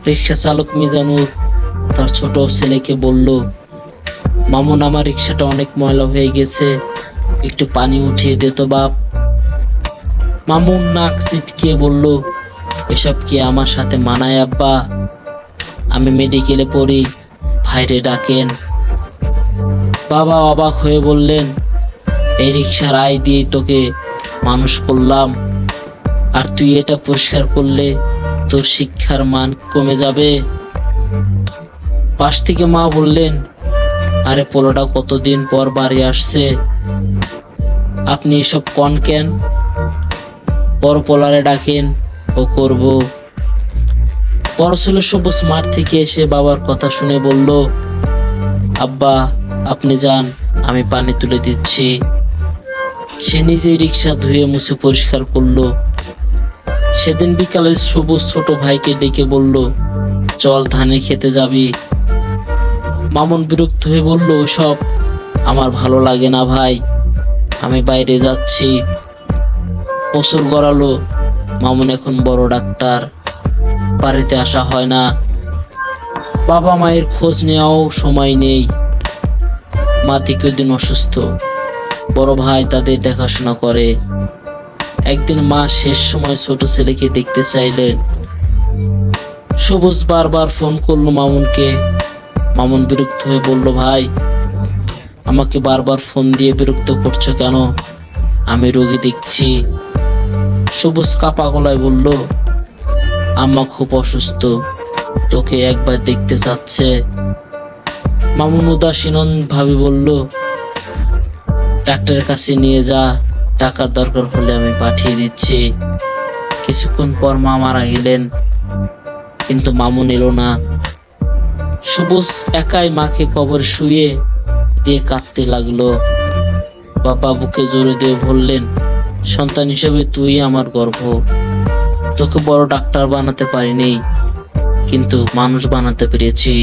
রিক্সা চালক মিজানুর তার ছোট ছেলেকে বলল, মামুন, আমার রিক্সাটা অনেক ময়লা হয়ে গেছে, একটু পানি উঠিয়ে দে তো বাপ। মামুন নাক ছিটকিয়ে বলল, এসব কি আমার সাথে মানায় আব্বা? আমি মেডিকেলে পড়ি, ভাইরে ডাকেন। বাবা অবাক হয়ে বললেন, এই রিক্সার আয় দিয়ে তোকে মানুষ করলাম, আর তুই এটা পরিষ্কার করলে তোর শিক্ষার মান কমে যাবে। পাশ থেকে মা বললেন, আরে পোলাটা কতদিন পর বাড়ি আসছে, আপনি এসব কন কেন? বড় পোলারে ডাকেন, ও করব। বড় ছেলে সবুজ মাঠ থেকে এসে বাবার কথা শুনে বলল, আব্বা আপনি যান, আমি পানি তুলে দিচ্ছি। সে নিজেই রিক্সা ধুয়ে মুছে পরিষ্কার করলো। সেদিন বিকালে সবুজ ছোট ভাইকে ডেকে বলল, চল ধানে খেতে যাবি। মামুন বিরক্ত হয়ে বলল, সব আমার ভালো লাগে না ভাই, আমি বাইরে যাচ্ছি। বছর গড়ালো, মামুন এখন বড় ডাক্তার, বাড়িতে আসা হয় না। বাবা মায়ের খোঁজ নেওয়াও সময় নেই। মা দীর্ঘদিন অসুস্থ, বড় ভাই তাদের দেখাশোনা করে। একদিন মা শেষ সময় ছোট ছেলেকে দেখতে চাইলেন। সবুজ বারবার ফোন করলো মামুনকে। মামুন বিরক্ত হয়ে বলল, ভাই আমাকে বারবার ফোন দিয়ে বিরক্ত করছো কেন? আমি রোগী দেখছি। সবুজ কাপা গলায় বলল, আম্মা খুব অসুস্থ, তোকে একবার দেখতে চাচ্ছে। মামুন উদাসীন ভাবে বলল, ডাক্তারের কাছে নিয়ে যা, টাকার দরকার হলে আমি পাঠিয়ে দিচ্ছি। কিছুক্ষণ পর মা মারা গেলেন, কিন্তু মামুন এলো না। সবুজ একাই মাকে কবরে শুয়ে দিয়ে কাঁদতে লাগলো। বাবা বুকে জোরে দিয়ে বললেন, সন্তান হিসেবে তুই আমার গর্ব, তোকে বড় ডাক্তার বানাতে পারিনি, কিন্তু মানুষ বানাতে পেরেছি।